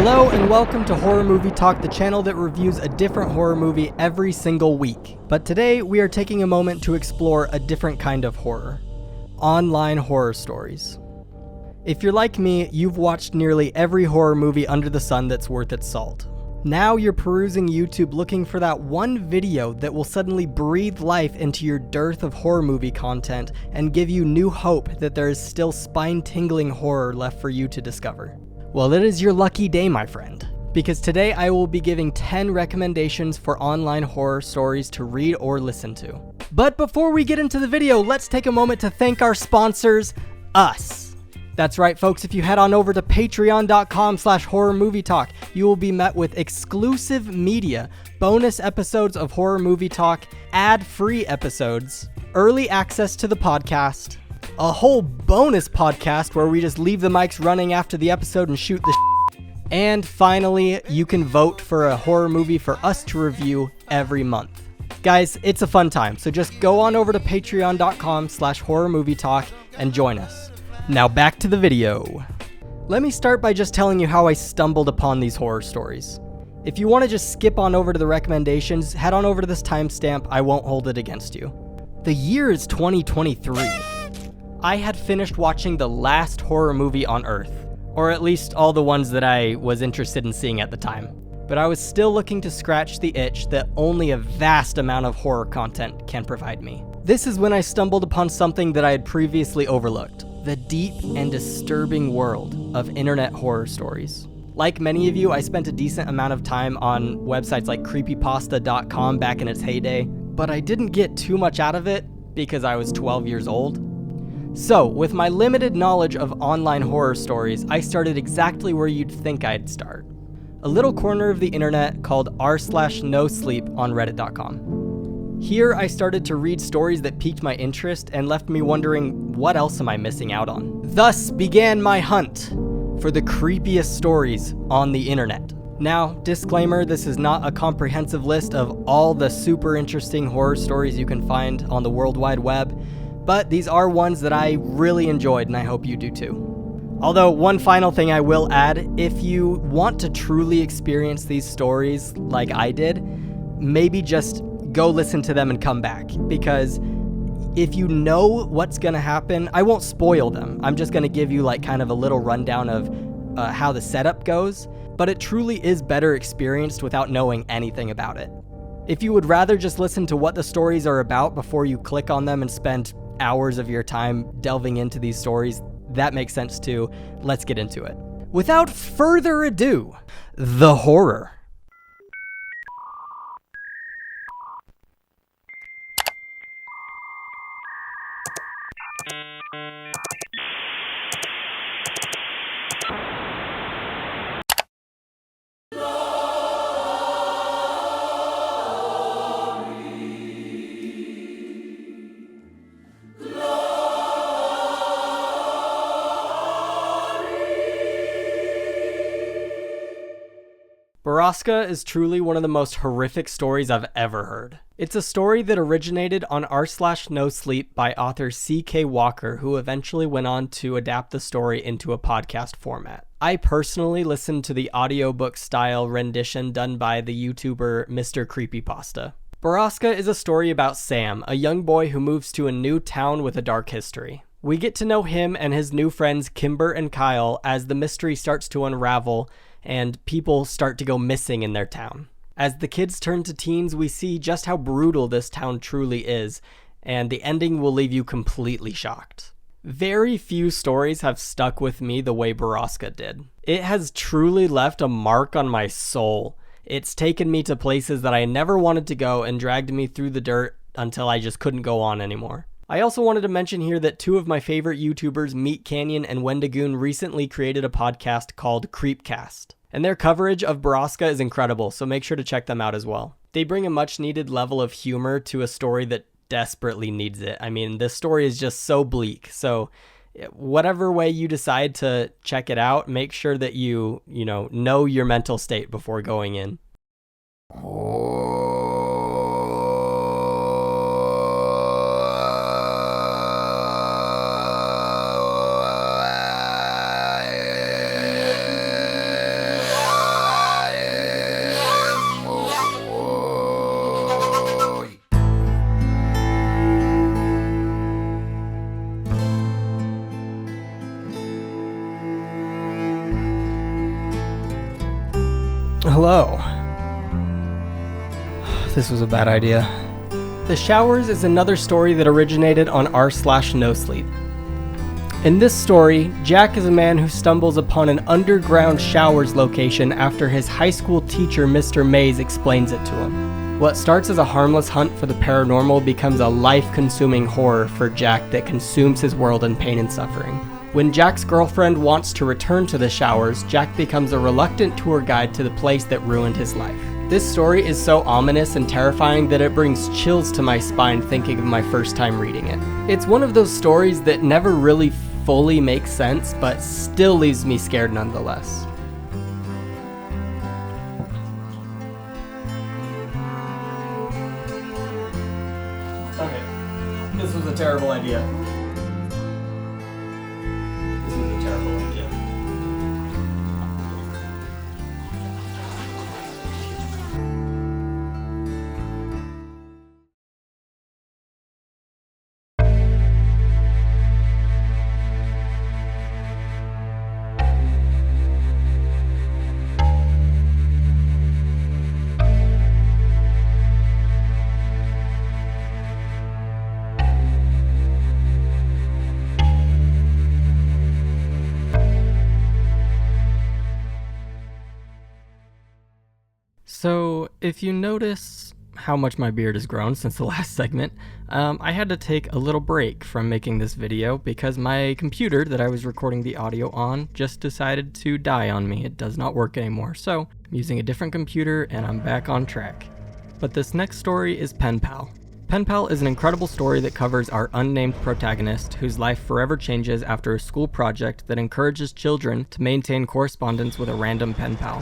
Hello and welcome to Horror Movie Talk, the channel that reviews a different horror movie every single week. But today we are taking a moment to explore a different kind of horror. Online horror stories. If you're like me, you've watched nearly every horror movie under the sun that's worth its salt. Now you're perusing YouTube looking for that one video that will suddenly breathe life into your dearth of horror movie content and give you new hope that there is still spine-tingling horror left for you to discover. Well, it is your lucky day, my friend, because today I will be giving 10 recommendations for online horror stories to read or listen to. But before we get into the video, let's take a moment to thank our sponsors, us. That's right, folks, if you head on over to patreon.com/horrormovietalk, you will be met with exclusive media, bonus episodes of Horror Movie Talk, ad-free episodes, early access to the podcast, a whole bonus podcast where we just leave the mics running after the episode and shoot the and finally, you can vote for a horror movie for us to review every month. Guys, it's a fun time, so just go on over to patreon.com/horrormovietalk and join us. Now back to the video. Let me start by just telling you how I stumbled upon these horror stories. If you want to just skip on over to the recommendations, head on over to this timestamp, I won't hold it against you. The year is 2023. I had finished watching the last horror movie on Earth, or at least all the ones that I was interested in seeing at the time. But I was still looking to scratch the itch that only a vast amount of horror content can provide me. This is when I stumbled upon something that I had previously overlooked: the deep and disturbing world of internet horror stories. Like many of you, I spent a decent amount of time on websites like creepypasta.com back in its heyday, but I didn't get too much out of it because I was 12 years old. So, with my limited knowledge of online horror stories, I started exactly where you'd think I'd start. A little corner of the internet called r/nosleep on reddit.com. Here I started to read stories that piqued my interest and left me wondering, what else am I missing out on? Thus began my hunt for the creepiest stories on the internet. Now, disclaimer, this is not a comprehensive list of all the super interesting horror stories you can find on the World Wide Web, but these are ones that I really enjoyed and I hope you do too. Although, one final thing I will add, if you want to truly experience these stories like I did, maybe just go listen to them and come back, because if you know what's gonna happen, I won't spoil them. I'm just gonna give you like kind of a little rundown of how the setup goes, but it truly is better experienced without knowing anything about it. If you would rather just listen to what the stories are about before you click on them and spend hours of your time delving into these stories, that makes sense too. Let's get into it. Without further ado, the horror. Borrasca is truly one of the most horrific stories I've ever heard. It's a story that originated on r/nosleep by author C.K. Walker, who eventually went on to adapt the story into a podcast format. I personally listened to the audiobook style rendition done by the YouTuber Mr. Creepypasta. Borrasca is a story about Sam, a young boy who moves to a new town with a dark history. We get to know him and his new friends Kimber and Kyle as the mystery starts to unravel and people start to go missing in their town. As the kids turn to teens, we see just how brutal this town truly is, and the ending will leave you completely shocked. Very few stories have stuck with me the way Borrasca did. It has truly left a mark on my soul. It's taken me to places that I never wanted to go and dragged me through the dirt until I just couldn't go on anymore. I also wanted to mention here that two of my favorite YouTubers, Meat Canyon and Wendigoon, recently created a podcast called Creepcast, and their coverage of Borrasca is incredible, so make sure to check them out as well. They bring a much needed level of humor to a story that desperately needs it. I mean, this story is just so bleak, so whatever way you decide to check it out, make sure that you know your mental state before going in. This was a bad idea. The Showers is another story that originated on r/NoSleep. In this story, Jack is a man who stumbles upon an underground showers location after his high school teacher, Mr. Mays, explains it to him. What starts as a harmless hunt for the paranormal becomes a life-consuming horror for Jack that consumes his world in pain and suffering. When Jack's girlfriend wants to return to the showers, Jack becomes a reluctant tour guide to the place that ruined his life. This story is so ominous and terrifying that it brings chills to my spine thinking of my first time reading it. It's one of those stories that never really fully makes sense, but still leaves me scared nonetheless. Okay, this was a terrible idea. This was a terrible idea. So, if you notice how much my beard has grown since the last segment, I had to take a little break from making this video because my computer that I was recording the audio on just decided to die on me. It does not work anymore, so I'm using a different computer and I'm back on track. But this next story is Pen Pal. Pen Pal is an incredible story that covers our unnamed protagonist whose life forever changes after a school project that encourages children to maintain correspondence with a random pen pal.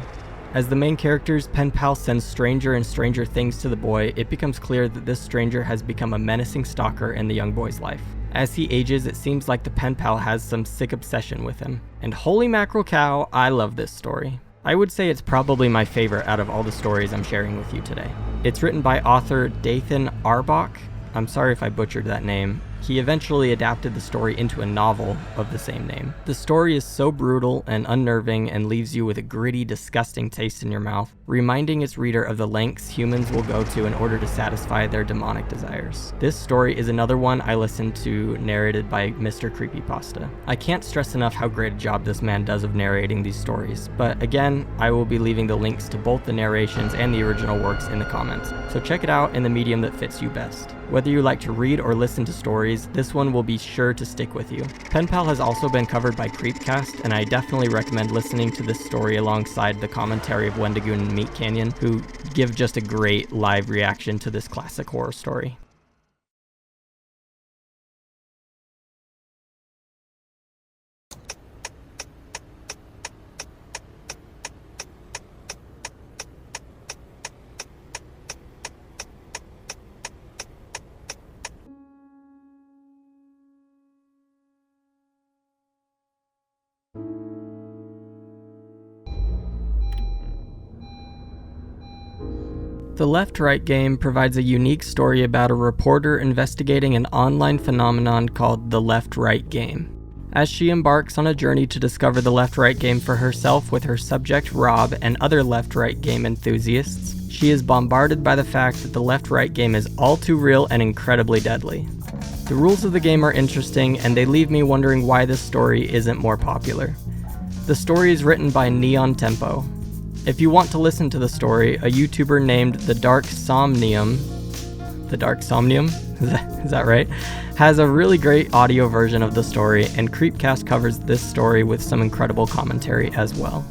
As the main character's pen pal sends stranger and stranger things to the boy, it becomes clear that this stranger has become a menacing stalker in the young boy's life. As he ages, it seems like the pen pal has some sick obsession with him. And holy mackerel cow, I love this story. I would say it's probably my favorite out of all the stories I'm sharing with you today. It's written by author Dathan Arbach. I'm sorry if I butchered that name. He eventually adapted the story into a novel of the same name. The story is so brutal and unnerving and leaves you with a gritty, disgusting taste in your mouth, reminding its reader of the lengths humans will go to in order to satisfy their demonic desires. This story is another one I listened to narrated by Mr. Creepypasta. I can't stress enough how great a job this man does of narrating these stories, but again, I will be leaving the links to both the narrations and the original works in the comments, so check it out in the medium that fits you best. Whether you like to read or listen to stories, this one will be sure to stick with you. Pen Pal has also been covered by Creepcast, and I definitely recommend listening to this story alongside the commentary of Wendigoon and Meat Canyon, who give just a great live reaction to this classic horror story. The Left-Right game provides a unique story about a reporter investigating an online phenomenon called the Left-Right game. As she embarks on a journey to discover the Left-Right game for herself with her subject Rob and other Left-Right game enthusiasts, she is bombarded by the fact that the Left-Right game is all too real and incredibly deadly. The rules of the game are interesting, and they leave me wondering why this story isn't more popular. The story is written by Neon Tempo. If you want to listen to the story, a YouTuber named The Dark Somnium, is that right? Has a really great audio version of the story, and Creepcast covers this story with some incredible commentary as well.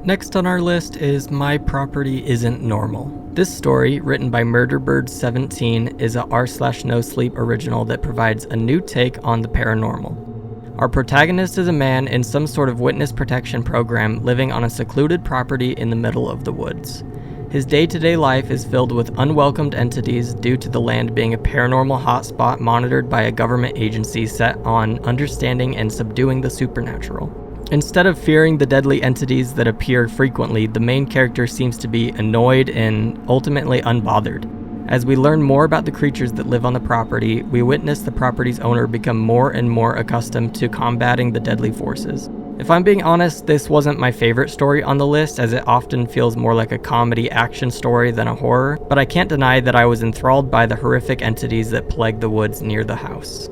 Next on our list is My Property Isn't Normal. This story, written by Murderbird17, is a r/NoSleep original that provides a new take on the paranormal. Our protagonist is a man in some sort of witness protection program living on a secluded property in the middle of the woods. His day-to-day life is filled with unwelcomed entities due to the land being a paranormal hotspot monitored by a government agency set on understanding and subduing the supernatural. Instead of fearing the deadly entities that appear frequently, the main character seems to be annoyed and ultimately unbothered. As we learn more about the creatures that live on the property, we witness the property's owner become more and more accustomed to combating the deadly forces. If I'm being honest, this wasn't my favorite story on the list, as it often feels more like a comedy action story than a horror, but I can't deny that I was enthralled by the horrific entities that plague the woods near the house.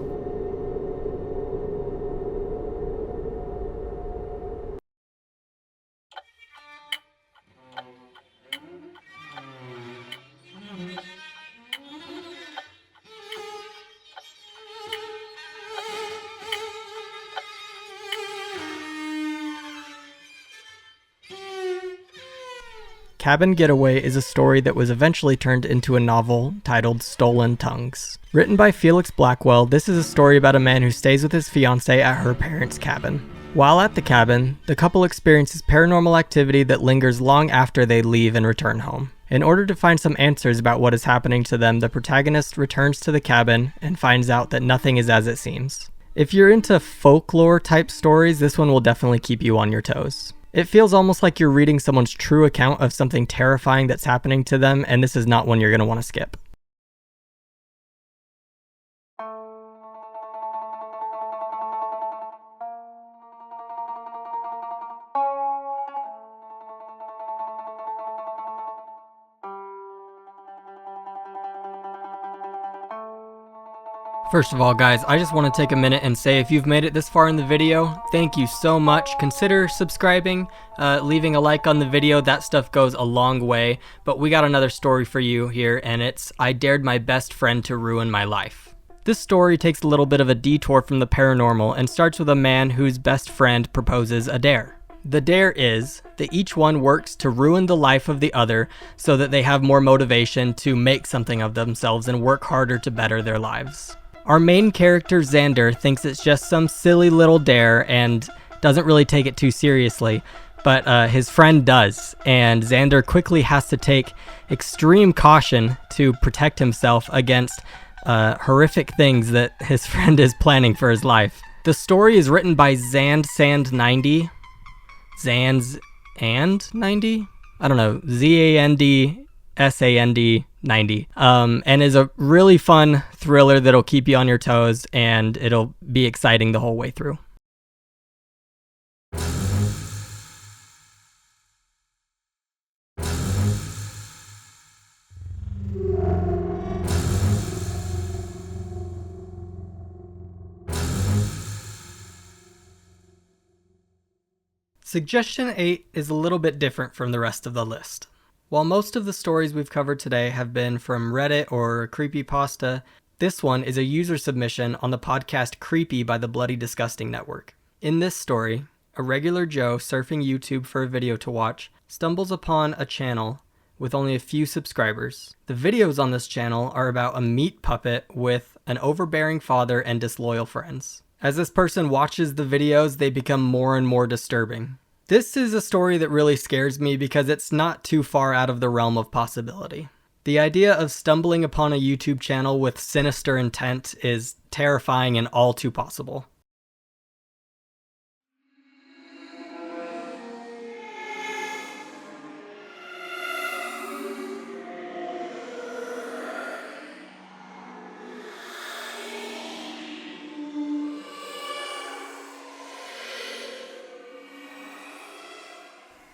Cabin Getaway is a story that was eventually turned into a novel titled Stolen Tongues. Written by Felix Blackwell, this is a story about a man who stays with his fiancée at her parents' cabin. While at the cabin, the couple experiences paranormal activity that lingers long after they leave and return home. In order to find some answers about what is happening to them, the protagonist returns to the cabin and finds out that nothing is as it seems. If you're into folklore type stories, this one will definitely keep you on your toes. It feels almost like you're reading someone's true account of something terrifying that's happening to them, and this is not one you're going to want to skip. First of all, guys, I just want to take a minute and say if you've made it this far in the video, thank you so much. Consider subscribing, leaving a like on the video. That stuff goes a long way. But we got another story for you here, and it's I Dared My Best Friend to Ruin My Life. This story takes a little bit of a detour from the paranormal and starts with a man whose best friend proposes a dare. The dare is that each one works to ruin the life of the other so that they have more motivation to make something of themselves and work harder to better their lives. Our main character, Xander, thinks it's just some silly little dare and doesn't really take it too seriously, but his friend does, and Xander quickly has to take extreme caution to protect himself against horrific things that his friend is planning for his life. The story is written by Zandsand90. Zandsand90? I don't know, ZANDSAND 90, and is a really fun thriller that'll keep you on your toes, and it'll be exciting the whole way through. Suggestion 8 is a little bit different from the rest of the list. While most of the stories we've covered today have been from Reddit or Creepypasta, this one is a user submission on the podcast Creepy by the Bloody Disgusting Network. In this story, a regular Joe surfing YouTube for a video to watch stumbles upon a channel with only a few subscribers. The videos on this channel are about a meat puppet with an overbearing father and disloyal friends. As this person watches the videos, they become more and more disturbing. This is a story that really scares me because it's not too far out of the realm of possibility. The idea of stumbling upon a YouTube channel with sinister intent is terrifying and all too possible.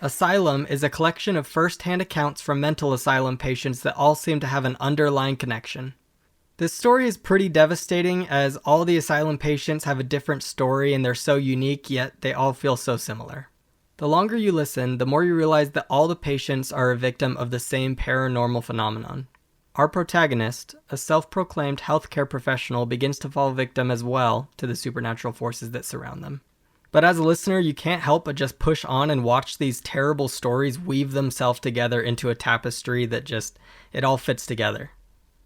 Asylum is a collection of first-hand accounts from mental asylum patients that all seem to have an underlying connection. This story is pretty devastating as all the asylum patients have a different story and they're so unique, yet they all feel so similar. The longer you listen, the more you realize that all the patients are a victim of the same paranormal phenomenon. Our protagonist, a self-proclaimed healthcare professional, begins to fall victim as well to the supernatural forces that surround them. But as a listener, you can't help but just push on and watch these terrible stories weave themselves together into a tapestry that it all fits together.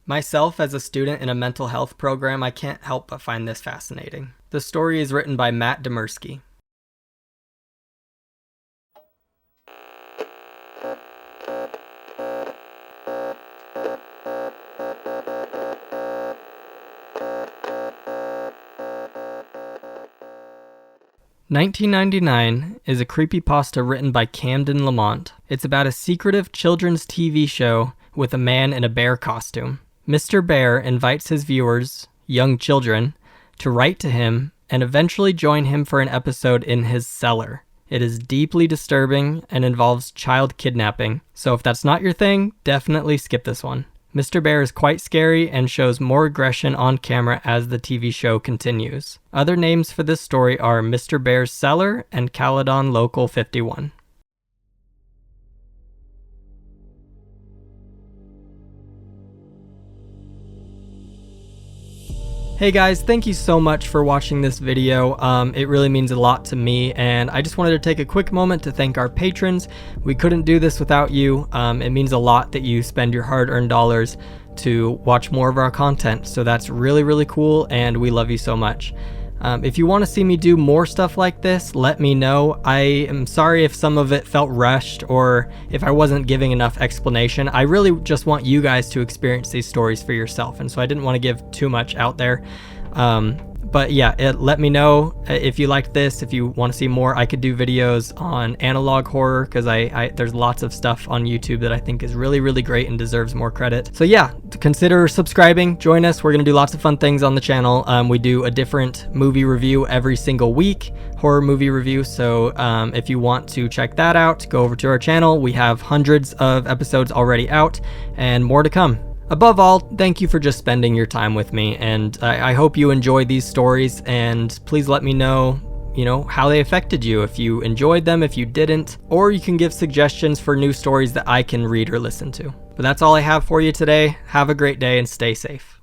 Myself, as a student in a mental health program, I can't help but find this fascinating. The story is written by Matt Demersky. 1999 is a creepypasta written by Camden Lamont. It's about a secretive children's TV show with a man in a bear costume. Mr. Bear invites his viewers, young children, to write to him and eventually join him for an episode in his cellar. It is deeply disturbing and involves child kidnapping, so if that's not your thing, definitely skip this one. Mr. Bear is quite scary and shows more aggression on camera as the TV show continues. Other names for this story are Mr. Bear's Cellar and Caledon Local 51. Hey guys, thank you so much for watching this video. It really means a lot to me, and I just wanted to take a quick moment to thank our patrons. We couldn't do this without you. It means a lot that you spend your hard-earned dollars to watch more of our content, so that's really, really cool, and we love you so much. If you want to see me do more stuff like this, let me know. I am sorry if some of it felt rushed or if I wasn't giving enough explanation. I really just want you guys to experience these stories for yourself, and so I didn't want to give too much out there. But yeah, let me know if you liked this. If you want to see more, I could do videos on analog horror, because there's lots of stuff on YouTube that I think is really, really great and deserves more credit. So yeah, consider subscribing, join us. We're going to do lots of fun things on the channel. We do a different movie review every single week, horror movie review. So if you want to check that out, go over to our channel. We have hundreds of episodes already out and more to come. Above all, thank you for just spending your time with me, and I hope you enjoy these stories, and please let me know, how they affected you, if you enjoyed them, if you didn't, or you can give suggestions for new stories that I can read or listen to. But that's all I have for you today. Have a great day and stay safe.